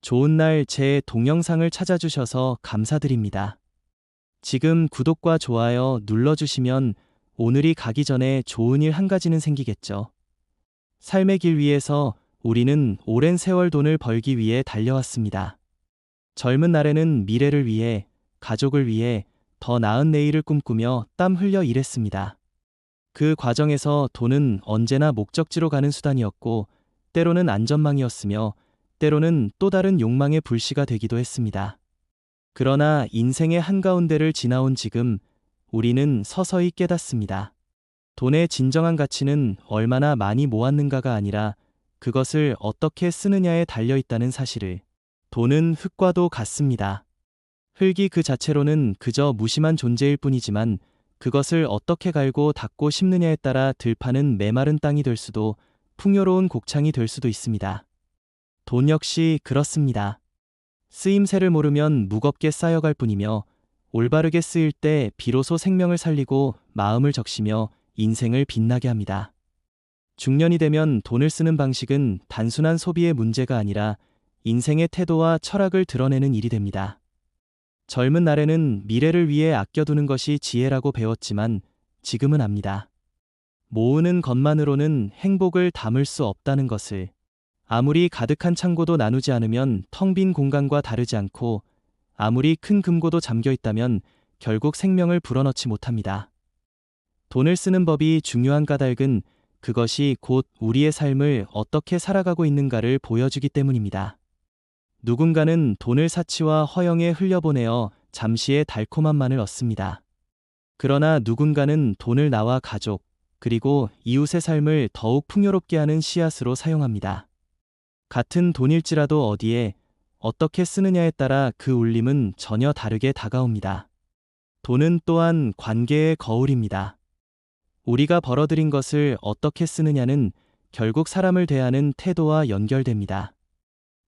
좋은 날 제 동영상을 찾아주셔서 감사드립니다. 지금 구독과 좋아요 눌러주시면 오늘이 가기 전에 좋은 일 한 가지는 생기겠죠. 삶의 길 위에서 우리는 오랜 세월 돈을 벌기 위해 달려왔습니다. 젊은 날에는 미래를 위해, 가족을 위해 더 나은 내일을 꿈꾸며 땀 흘려 일했습니다. 그 과정에서 돈은 언제나 목적지로 가는 수단이었고, 때로는 안전망이었으며, 때로는 또 다른 욕망의 불씨가 되기도 했습니다. 그러나 인생의 한가운데를 지나온 지금, 우리는 서서히 깨닫습니다. 돈의 진정한 가치는 얼마나 많이 모았는가가 아니라 그것을 어떻게 쓰느냐에 달려 있다는 사실을. 돈은 흙과도 같습니다. 흙이 그 자체로는 그저 무심한 존재일 뿐이지만 그것을 어떻게 갈고 닦고 심느냐에 따라 들파는 메마른 땅이 될 수도 풍요로운 곡창이 될 수도 있습니다. 돈 역시 그렇습니다. 쓰임새를 모르면 무겁게 쌓여갈 뿐이며 올바르게 쓰일 때 비로소 생명을 살리고 마음을 적시며 인생을 빛나게 합니다. 중년이 되면 돈을 쓰는 방식은 단순한 소비의 문제가 아니라 인생의 태도와 철학을 드러내는 일이 됩니다. 젊은 날에는 미래를 위해 아껴두는 것이 지혜라고 배웠지만 지금은 압니다. 모으는 것만으로는 행복을 담을 수 없다는 것을. 아무리 가득한 창고도 나누지 않으면 텅 빈 공간과 다르지 않고 아무리 큰 금고도 잠겨 있다면 결국 생명을 불어넣지 못합니다. 돈을 쓰는 법이 중요한 까닭은 그것이 곧 우리의 삶을 어떻게 살아가고 있는가를 보여주기 때문입니다. 누군가는 돈을 사치와 허영에 흘려보내어 잠시의 달콤함만을 얻습니다. 그러나 누군가는 돈을 나와 가족, 그리고 이웃의 삶을 더욱 풍요롭게 하는 씨앗으로 사용합니다. 같은 돈일지라도 어디에, 어떻게 쓰느냐에 따라 그 울림은 전혀 다르게 다가옵니다. 돈은 또한 관계의 거울입니다. 우리가 벌어들인 것을 어떻게 쓰느냐는 결국 사람을 대하는 태도와 연결됩니다.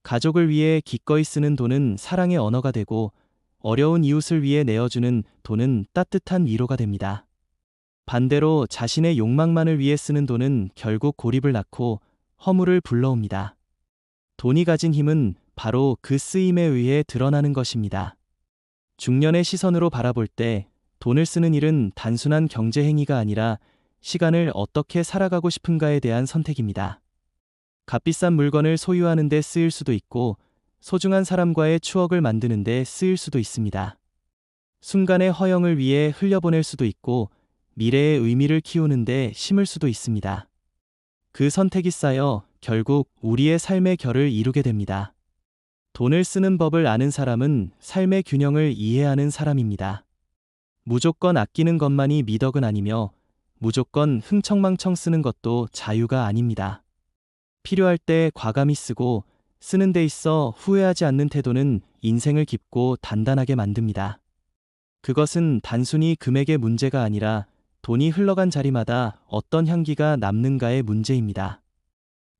가족을 위해 기꺼이 쓰는 돈은 사랑의 언어가 되고 어려운 이웃을 위해 내어주는 돈은 따뜻한 위로가 됩니다. 반대로 자신의 욕망만을 위해 쓰는 돈은 결국 고립을 낳고 허물을 불러옵니다. 돈이 가진 힘은 바로 그 쓰임에 의해 드러나는 것입니다. 중년의 시선으로 바라볼 때 돈을 쓰는 일은 단순한 경제 행위가 아니라 시간을 어떻게 살아가고 싶은가에 대한 선택입니다. 값비싼 물건을 소유하는 데 쓰일 수도 있고 소중한 사람과의 추억을 만드는 데 쓰일 수도 있습니다. 순간의 허영을 위해 흘려보낼 수도 있고 미래의 의미를 키우는 데 심을 수도 있습니다. 그 선택이 쌓여 결국 우리의 삶의 결을 이루게 됩니다. 돈을 쓰는 법을 아는 사람은 삶의 균형을 이해하는 사람입니다. 무조건 아끼는 것만이 미덕은 아니며 무조건 흥청망청 쓰는 것도 자유가 아닙니다. 필요할 때 과감히 쓰고 쓰는 데 있어 후회하지 않는 태도는 인생을 깊고 단단하게 만듭니다. 그것은 단순히 금액의 문제가 아니라 돈이 흘러간 자리마다 어떤 향기가 남는가의 문제입니다.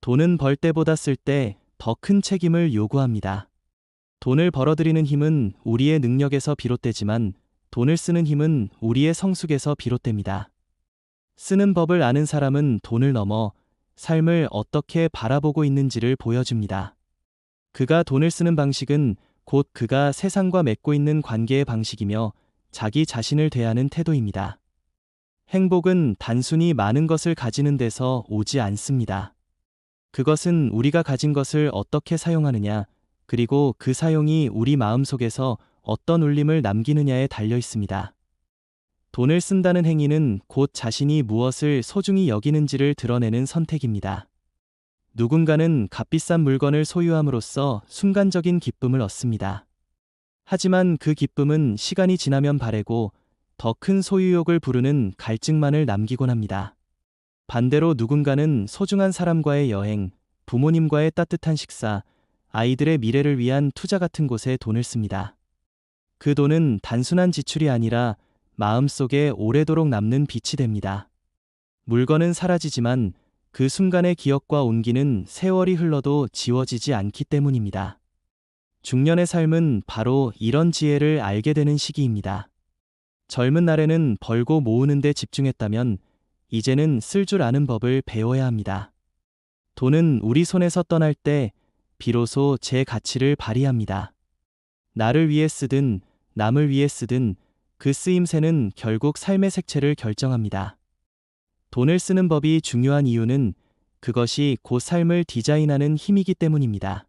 돈은 벌 때보다 쓸 때 더 큰 책임을 요구합니다. 돈을 벌어들이는 힘은 우리의 능력에서 비롯되지만 돈을 쓰는 힘은 우리의 성숙에서 비롯됩니다. 쓰는 법을 아는 사람은 돈을 넘어 삶을 어떻게 바라보고 있는지를 보여줍니다. 그가 돈을 쓰는 방식은 곧 그가 세상과 맺고 있는 관계의 방식이며 자기 자신을 대하는 태도입니다. 행복은 단순히 많은 것을 가지는 데서 오지 않습니다. 그것은 우리가 가진 것을 어떻게 사용하느냐, 그리고 그 사용이 우리 마음속에서 어떤 울림을 남기느냐에 달려 있습니다. 돈을 쓴다는 행위는 곧 자신이 무엇을 소중히 여기는지를 드러내는 선택입니다. 누군가는 값비싼 물건을 소유함으로써 순간적인 기쁨을 얻습니다. 하지만 그 기쁨은 시간이 지나면 바래고 더 큰 소유욕을 부르는 갈증만을 남기곤 합니다. 반대로 누군가는 소중한 사람과의 여행, 부모님과의 따뜻한 식사, 아이들의 미래를 위한 투자 같은 곳에 돈을 씁니다. 그 돈은 단순한 지출이 아니라 마음속에 오래도록 남는 빛이 됩니다. 물건은 사라지지만 그 순간의 기억과 온기는 세월이 흘러도 지워지지 않기 때문입니다. 중년의 삶은 바로 이런 지혜를 알게 되는 시기입니다. 젊은 날에는 벌고 모으는 데 집중했다면 이제는 쓸 줄 아는 법을 배워야 합니다. 돈은 우리 손에서 떠날 때 비로소 제 가치를 발휘합니다. 나를 위해 쓰든 남을 위해 쓰든 그 쓰임새는 결국 삶의 색채를 결정합니다. 돈을 쓰는 법이 중요한 이유는 그것이 곧 삶을 디자인하는 힘이기 때문입니다.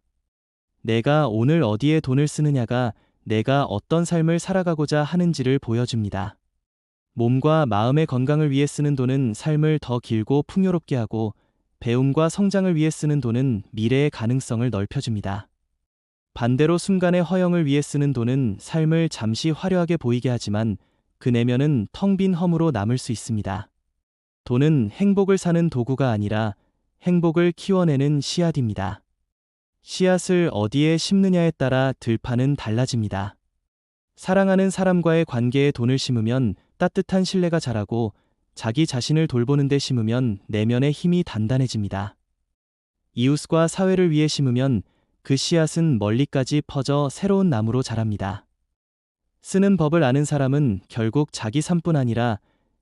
내가 오늘 어디에 돈을 쓰느냐가 내가 어떤 삶을 살아가고자 하는지를 보여줍니다. 몸과 마음의 건강을 위해 쓰는 돈은 삶을 더 길고 풍요롭게 하고, 배움과 성장을 위해 쓰는 돈은 미래의 가능성을 넓혀줍니다. 반대로 순간의 허영을 위해 쓰는 돈은 삶을 잠시 화려하게 보이게 하지만 그 내면은 텅 빈 허무로 남을 수 있습니다. 돈은 행복을 사는 도구가 아니라 행복을 키워내는 씨앗입니다. 씨앗을 어디에 심느냐에 따라 들판은 달라집니다. 사랑하는 사람과의 관계에 돈을 심으면 따뜻한 신뢰가 자라고, 자기 자신을 돌보는 데 심으면 내면의 힘이 단단해집니다. 이웃과 사회를 위해 심으면 그 씨앗은 멀리까지 퍼져 새로운 나무로 자랍니다. 쓰는 법을 아는 사람은 결국 자기 삶뿐 아니라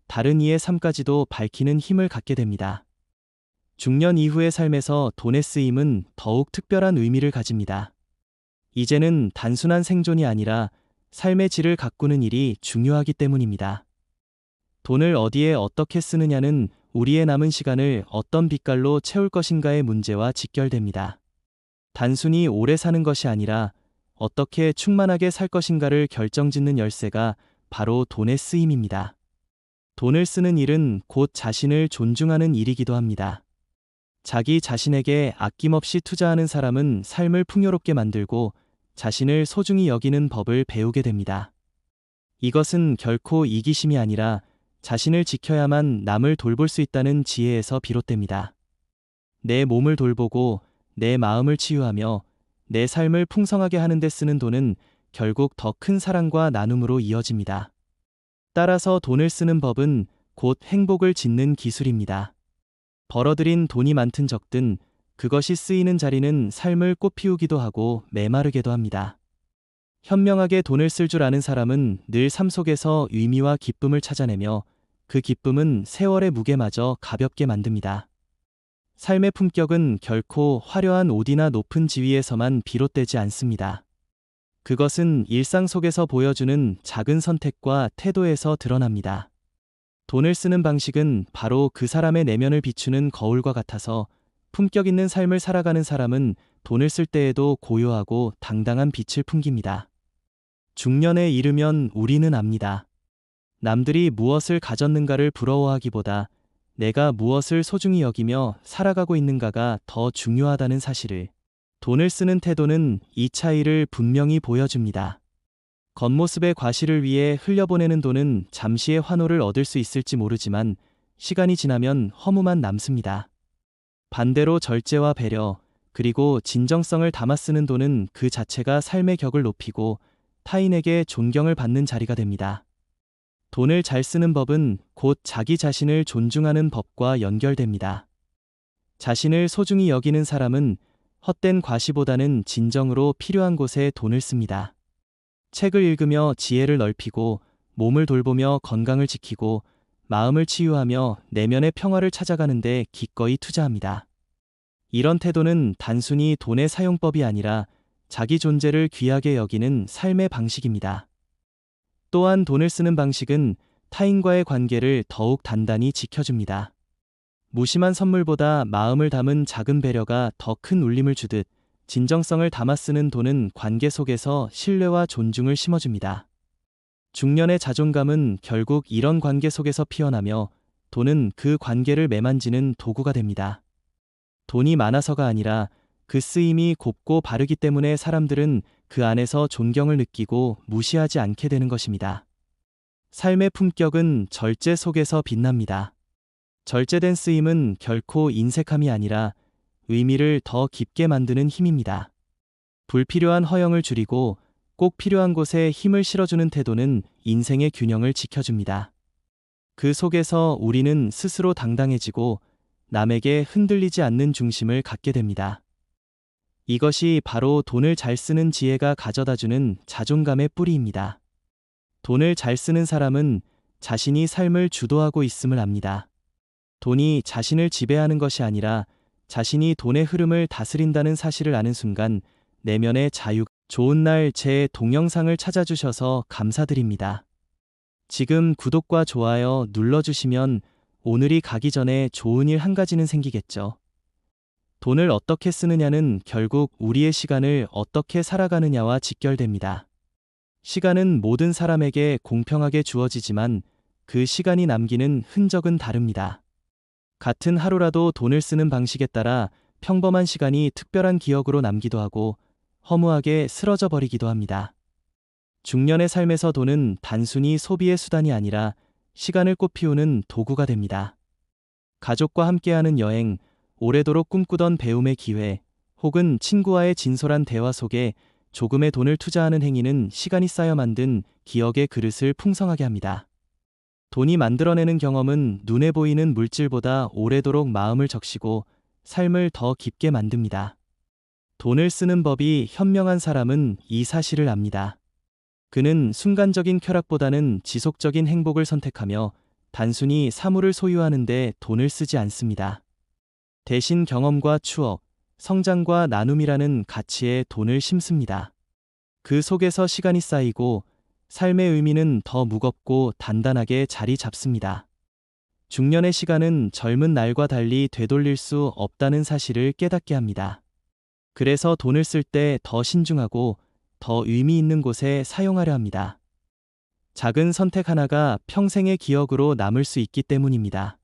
다른 이의 삶까지도 밝히는 힘을 갖게 됩니다. 중년 이후의 삶에서 돈의 쓰임은 더욱 특별한 의미를 가집니다. 이제는 단순한 생존이 아니라 삶의 질을 가꾸는 일이 중요하기 때문입니다. 돈을 어디에 어떻게 쓰느냐는 우리의 남은 시간을 어떤 빛깔로 채울 것인가의 문제와 직결됩니다. 단순히 오래 사는 것이 아니라 어떻게 충만하게 살 것인가를 결정짓는 열쇠가 바로 돈의 쓰임입니다. 돈을 쓰는 일은 곧 자신을 존중하는 일이기도 합니다. 자기 자신에게 아낌없이 투자하는 사람은 삶을 풍요롭게 만들고 자신을 소중히 여기는 법을 배우게 됩니다. 이것은 결코 이기심이 아니라 자신을 지켜야만 남을 돌볼 수 있다는 지혜에서 비롯됩니다. 내 몸을 돌보고 내 마음을 치유하며 내 삶을 풍성하게 하는 데 쓰는 돈은 결국 더 큰 사랑과 나눔으로 이어집니다. 따라서 돈을 쓰는 법은 곧 행복을 짓는 기술입니다. 벌어들인 돈이 많든 적든 그것이 쓰이는 자리는 삶을 꽃피우기도 하고 메마르게도 합니다. 현명하게 돈을 쓸 줄 아는 사람은 늘 삶 속에서 의미와 기쁨을 찾아내며 그 기쁨은 세월의 무게마저 가볍게 만듭니다. 삶의 품격은 결코 화려한 옷이나 높은 지위에서만 비롯되지 않습니다. 그것은 일상 속에서 보여주는 작은 선택과 태도에서 드러납니다. 돈을 쓰는 방식은 바로 그 사람의 내면을 비추는 거울과 같아서 품격 있는 삶을 살아가는 사람은 돈을 쓸 때에도 고요하고 당당한 빛을 풍깁니다. 중년에 이르면 우리는 압니다. 남들이 무엇을 가졌는가를 부러워하기보다 내가 무엇을 소중히 여기며 살아가고 있는가가 더 중요하다는 사실을. 돈을 쓰는 태도는 이 차이를 분명히 보여줍니다. 겉모습의 과시를 위해 흘려보내는 돈은 잠시의 환호를 얻을 수 있을지 모르지만 시간이 지나면 허무만 남습니다. 반대로 절제와 배려, 그리고 진정성을 담아 쓰는 돈은 그 자체가 삶의 격을 높이고 타인에게 존경을 받는 자리가 됩니다. 돈을 잘 쓰는 법은 곧 자기 자신을 존중하는 법과 연결됩니다. 자신을 소중히 여기는 사람은 헛된 과시보다는 진정으로 필요한 곳에 돈을 씁니다. 책을 읽으며 지혜를 넓히고, 몸을 돌보며 건강을 지키고, 마음을 치유하며 내면의 평화를 찾아가는데 기꺼이 투자합니다. 이런 태도는 단순히 돈의 사용법이 아니라 자기 존재를 귀하게 여기는 삶의 방식입니다. 또한 돈을 쓰는 방식은 타인과의 관계를 더욱 단단히 지켜줍니다. 무심한 선물보다 마음을 담은 작은 배려가 더 큰 울림을 주듯 진정성을 담아 쓰는 돈은 관계 속에서 신뢰와 존중을 심어줍니다. 중년의 자존감은 결국 이런 관계 속에서 피어나며 돈은 그 관계를 매만지는 도구가 됩니다. 돈이 많아서가 아니라 그 쓰임이 곱고 바르기 때문에 사람들은 그 안에서 존경을 느끼고 무시하지 않게 되는 것입니다. 삶의 품격은 절제 속에서 빛납니다. 절제된 쓰임은 결코 인색함이 아니라 의미를 더 깊게 만드는 힘입니다. 불필요한 허영을 줄이고 꼭 필요한 곳에 힘을 실어주는 태도는 인생의 균형을 지켜줍니다. 그 속에서 우리는 스스로 당당해지고 남에게 흔들리지 않는 중심을 갖게 됩니다. 이것이 바로 돈을 잘 쓰는 지혜가 가져다주는 자존감의 뿌리입니다. 돈을 잘 쓰는 사람은 자신이 삶을 주도하고 있음을 압니다. 돈이 자신을 지배하는 것이 아니라 자신이 돈의 흐름을 다스린다는 사실을 아는 순간 내면의 자유. 좋은 날 제 동영상을 찾아주셔서 감사드립니다. 지금 구독과 좋아요 눌러주시면 오늘이 가기 전에 좋은 일 한 가지는 생기겠죠. 돈을 어떻게 쓰느냐는 결국 우리의 시간을 어떻게 살아가느냐와 직결됩니다. 시간은 모든 사람에게 공평하게 주어지지만 그 시간이 남기는 흔적은 다릅니다. 같은 하루라도 돈을 쓰는 방식에 따라 평범한 시간이 특별한 기억으로 남기도 하고 허무하게 쓰러져 버리기도 합니다. 중년의 삶에서 돈은 단순히 소비의 수단이 아니라 시간을 꽃피우는 도구가 됩니다. 가족과 함께하는 여행, 오래도록 꿈꾸던 배움의 기회, 혹은 친구와의 진솔한 대화 속에 조금의 돈을 투자하는 행위는 시간이 쌓여 만든 기억의 그릇을 풍성하게 합니다. 돈이 만들어내는 경험은 눈에 보이는 물질보다 오래도록 마음을 적시고 삶을 더 깊게 만듭니다. 돈을 쓰는 법이 현명한 사람은 이 사실을 압니다. 그는 순간적인 쾌락보다는 지속적인 행복을 선택하며 단순히 사물을 소유하는 데 돈을 쓰지 않습니다. 대신 경험과 추억, 성장과 나눔이라는 가치에 돈을 심습니다. 그 속에서 시간이 쌓이고 삶의 의미는 더 무겁고 단단하게 자리 잡습니다. 중년의 시간은 젊은 날과 달리 되돌릴 수 없다는 사실을 깨닫게 합니다. 그래서 돈을 쓸 때 더 신중하고 더 의미 있는 곳에 사용하려 합니다. 작은 선택 하나가 평생의 기억으로 남을 수 있기 때문입니다.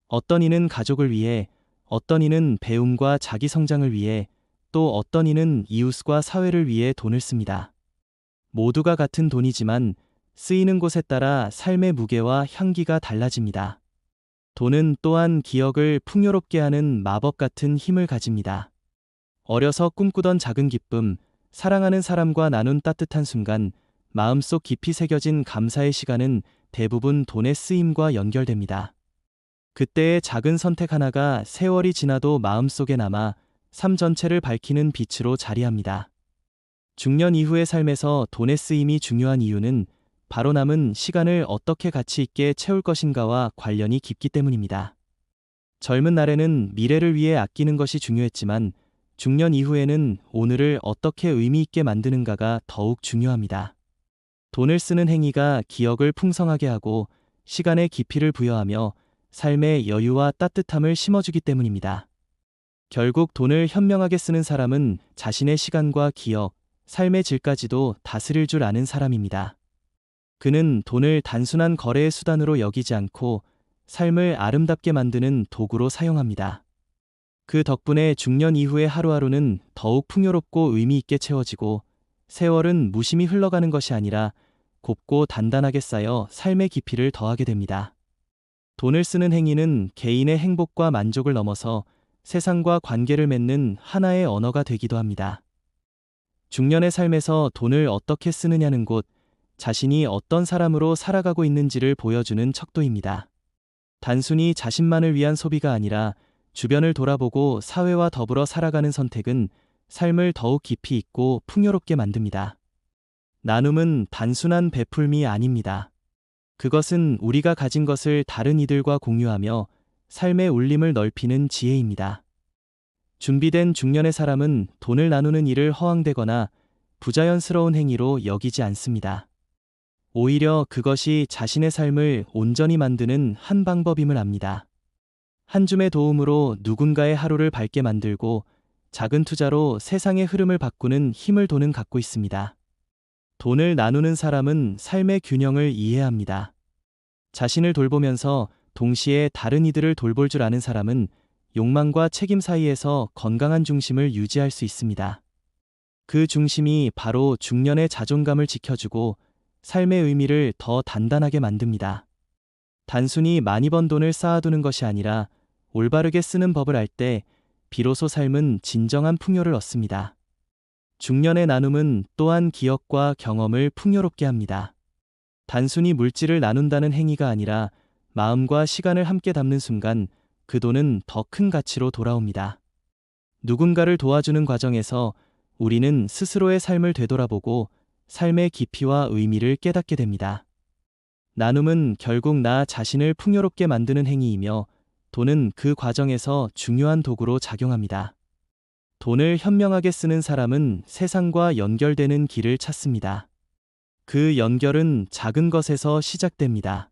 어떤 이는 가족을 위해, 어떤 이는 배움과 자기 성장을 위해, 또 어떤 이는 이웃과 사회를 위해 돈을 씁니다. 모두가 같은 돈이지만 쓰이는 곳에 따라 삶의 무게와 향기가 달라집니다. 돈은 또한 기억을 풍요롭게 하는 마법 같은 힘을 가집니다. 어려서 꿈꾸던 작은 기쁨, 사랑하는 사람과 나눈 따뜻한 순간, 마음속 깊이 새겨진 감사의 시간은 대부분 돈의 쓰임과 연결됩니다. 그때의 작은 선택 하나가 세월이 지나도 마음속에 남아 삶 전체를 밝히는 빛으로 자리합니다. 중년 이후의 삶에서 돈의 쓰임이 중요한 이유는 바로 남은 시간을 어떻게 가치 있게 채울 것인가와 관련이 깊기 때문입니다. 젊은 날에는 미래를 위해 아끼는 것이 중요했지만 중년 이후에는 오늘을 어떻게 의미 있게 만드는가가 더욱 중요합니다. 돈을 쓰는 행위가 기억을 풍성하게 하고 시간의 깊이를 부여하며 삶의 여유와 따뜻함을 심어주기 때문입니다. 결국 돈을 현명하게 쓰는 사람은 자신의 시간과 기억, 삶의 질까지도 다스릴 줄 아는 사람입니다. 그는 돈을 단순한 거래의 수단으로 여기지 않고 삶을 아름답게 만드는 도구로 사용합니다. 그 덕분에 중년 이후의 하루하루는 더욱 풍요롭고 의미 있게 채워지고 세월은 무심히 흘러가는 것이 아니라 곱고 단단하게 쌓여 삶의 깊이를 더하게 됩니다. 돈을 쓰는 행위는 개인의 행복과 만족을 넘어서 세상과 관계를 맺는 하나의 언어가 되기도 합니다. 중년의 삶에서 돈을 어떻게 쓰느냐는 곳, 자신이 어떤 사람으로 살아가고 있는지를 보여주는 척도입니다. 단순히 자신만을 위한 소비가 아니라 주변을 돌아보고 사회와 더불어 살아가는 선택은 삶을 더욱 깊이 있고 풍요롭게 만듭니다. 나눔은 단순한 베풀미 아닙니다. 그것은 우리가 가진 것을 다른 이들과 공유하며 삶의 울림을 넓히는 지혜입니다. 준비된 중년의 사람은 돈을 나누는 일을 허황되거나 부자연스러운 행위로 여기지 않습니다. 오히려 그것이 자신의 삶을 온전히 만드는 한 방법임을 압니다. 한 줌의 도움으로 누군가의 하루를 밝게 만들고 작은 투자로 세상의 흐름을 바꾸는 힘을 돈은 갖고 있습니다. 돈을 나누는 사람은 삶의 균형을 이해합니다. 자신을 돌보면서 동시에 다른 이들을 돌볼 줄 아는 사람은 욕망과 책임 사이에서 건강한 중심을 유지할 수 있습니다. 그 중심이 바로 중년의 자존감을 지켜주고 삶의 의미를 더 단단하게 만듭니다. 단순히 많이 번 돈을 쌓아두는 것이 아니라 올바르게 쓰는 법을 알 때 비로소 삶은 진정한 풍요를 얻습니다. 중년의 나눔은 또한 기억과 경험을 풍요롭게 합니다. 단순히 물질을 나눈다는 행위가 아니라 마음과 시간을 함께 담는 순간 그 돈은 더 큰 가치로 돌아옵니다. 누군가를 도와주는 과정에서 우리는 스스로의 삶을 되돌아보고 삶의 깊이와 의미를 깨닫게 됩니다. 나눔은 결국 나 자신을 풍요롭게 만드는 행위이며 돈은 그 과정에서 중요한 도구로 작용합니다. 돈을 현명하게 쓰는 사람은 세상과 연결되는 길을 찾습니다. 그 연결은 작은 것에서 시작됩니다.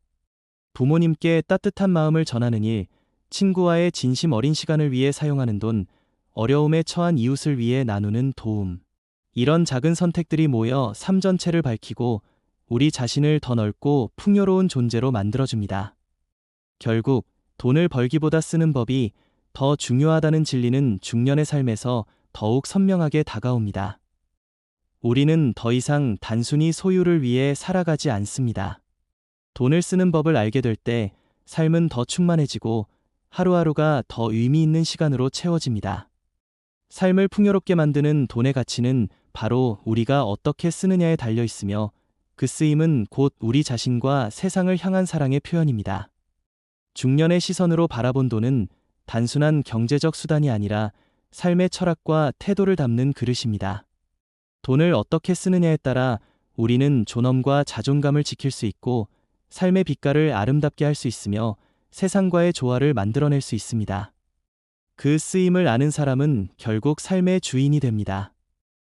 부모님께 따뜻한 마음을 전하는 일, 친구와의 진심 어린 시간을 위해 사용하는 돈, 어려움에 처한 이웃을 위해 나누는 도움. 이런 작은 선택들이 모여 삶 전체를 밝히고 우리 자신을 더 넓고 풍요로운 존재로 만들어줍니다. 결국 돈을 벌기보다 쓰는 법이 더 중요하다는 진리는 중년의 삶에서 더욱 선명하게 다가옵니다. 우리는 더 이상 단순히 소유를 위해 살아가지 않습니다. 돈을 쓰는 법을 알게 될 때 삶은 더 충만해지고 하루하루가 더 의미 있는 시간으로 채워집니다. 삶을 풍요롭게 만드는 돈의 가치는 바로 우리가 어떻게 쓰느냐에 달려 있으며 그 쓰임은 곧 우리 자신과 세상을 향한 사랑의 표현입니다. 중년의 시선으로 바라본 돈은 단순한 경제적 수단이 아니라 삶의 철학과 태도를 담는 그릇입니다. 돈을 어떻게 쓰느냐에 따라 우리는 존엄과 자존감을 지킬 수 있고 삶의 빛깔을 아름답게 할 수 있으며 세상과의 조화를 만들어낼 수 있습니다. 그 쓰임을 아는 사람은 결국 삶의 주인이 됩니다.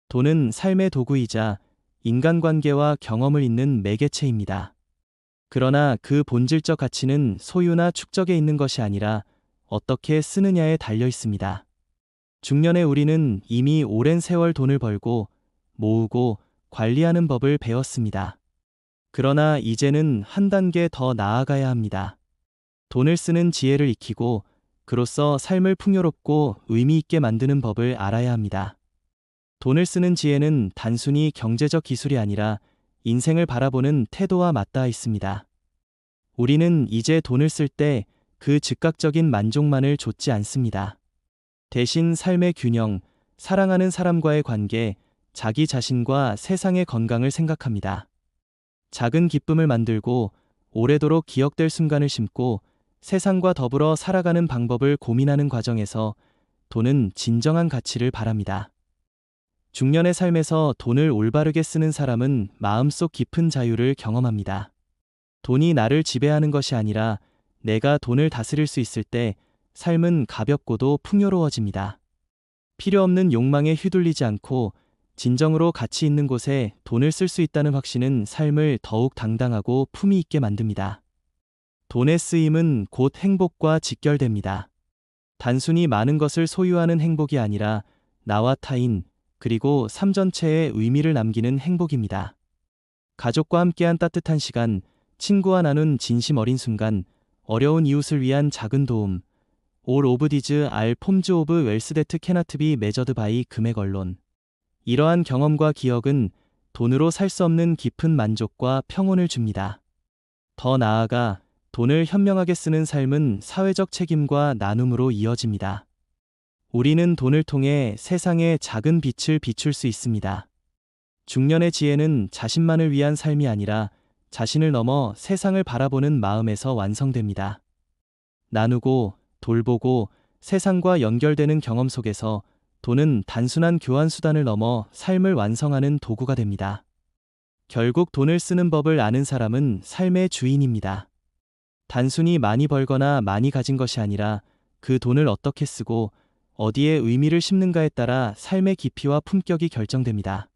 돈은 삶의 도구이자 인간관계와 경험을 잇는 매개체입니다. 그러나 그 본질적 가치는 소유나 축적에 있는 것이 아니라 어떻게 쓰느냐에 달려 있습니다. 중년의 우리는 이미 오랜 세월 돈을 벌고 모으고 관리하는 법을 배웠습니다. 그러나 이제는 한 단계 더 나아가야 합니다. 돈을 쓰는 지혜를 익히고 그로써 삶을 풍요롭고 의미 있게 만드는 법을 알아야 합니다. 돈을 쓰는 지혜는 단순히 경제적 기술이 아니라 인생을 바라보는 태도와 맞닿아 있습니다. 우리는 이제 돈을 쓸 때 그 즉각적인 만족만을 좇지 않습니다. 대신 삶의 균형, 사랑하는 사람과의 관계, 자기 자신과 세상의 건강을 생각합니다. 작은 기쁨을 만들고 오래도록 기억될 순간을 심고 세상과 더불어 살아가는 방법을 고민하는 과정에서 돈은 진정한 가치를 바랍니다. 중년의 삶에서 돈을 올바르게 쓰는 사람은 마음속 깊은 자유를 경험합니다. 돈이 나를 지배하는 것이 아니라 내가 돈을 다스릴 수 있을 때 삶은 가볍고도 풍요로워집니다. 필요 없는 욕망에 휘둘리지 않고 진정으로 가치 있는 곳에 돈을 쓸 수 있다는 확신은 삶을 더욱 당당하고 품위 있게 만듭니다. 돈의 쓰임은 곧 행복과 직결됩니다. 단순히 많은 것을 소유하는 행복이 아니라 나와 타인, 그리고 삶 전체에 의미를 남기는 행복입니다. 가족과 함께한 따뜻한 시간, 친구와 나눈 진심 어린 순간, 어려운 이웃을 위한 작은 도움, All of these are forms of wealth that cannot be measured by 금액 언론. 이러한 경험과 기억은 돈으로 살 수 없는 깊은 만족과 평온을 줍니다. 더 나아가 돈을 현명하게 쓰는 삶은 사회적 책임과 나눔으로 이어집니다. 우리는 돈을 통해 세상에 작은 빛을 비출 수 있습니다. 중년의 지혜는 자신만을 위한 삶이 아니라 자신을 넘어 세상을 바라보는 마음에서 완성됩니다. 나누고 돌보고 세상과 연결되는 경험 속에서 돈은 단순한 교환 수단을 넘어 삶을 완성하는 도구가 됩니다. 결국 돈을 쓰는 법을 아는 사람은 삶의 주인입니다. 단순히 많이 벌거나 많이 가진 것이 아니라 그 돈을 어떻게 쓰고 어디에 의미를 심는가에 따라 삶의 깊이와 품격이 결정됩니다.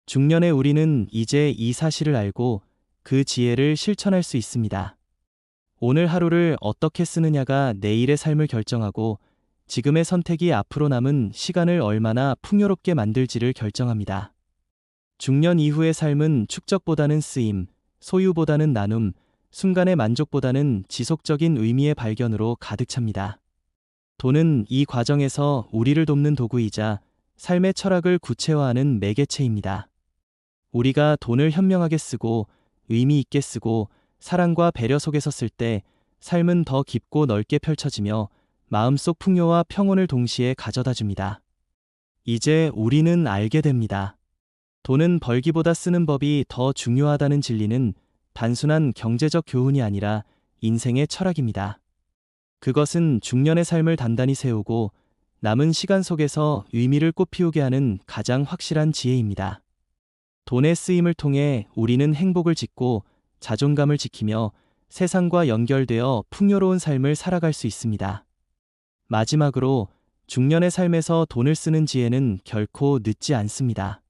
중년의 우리는 이제 이 사실을 알고 그 지혜를 실천할 수 있습니다. 오늘 하루를 어떻게 쓰느냐가 내일의 삶을 결정하고 지금의 선택이 앞으로 남은 시간을 얼마나 풍요롭게 만들지를 결정합니다. 중년 이후의 삶은 축적보다는 쓰임, 소유보다는 나눔, 순간의 만족보다는 지속적인 의미의 발견으로 가득 찹니다. 돈은 이 과정에서 우리를 돕는 도구이자 삶의 철학을 구체화하는 매개체입니다. 우리가 돈을 현명하게 쓰고 의미 있게 쓰고 사랑과 배려 속에서 쓸 때 삶은 더 깊고 넓게 펼쳐지며 마음속 풍요와 평온을 동시에 가져다 줍니다. 이제 우리는 알게 됩니다. 돈은 벌기보다 쓰는 법이 더 중요하다는 진리는 단순한 경제적 교훈이 아니라 인생의 철학입니다. 그것은 중년의 삶을 단단히 세우고 남은 시간 속에서 의미를 꽃피우게 하는 가장 확실한 지혜입니다. 돈의 쓰임을 통해 우리는 행복을 짓고 자존감을 지키며 세상과 연결되어 풍요로운 삶을 살아갈 수 있습니다. 마지막으로 중년의 삶에서 돈을 쓰는 지혜는 결코 늦지 않습니다.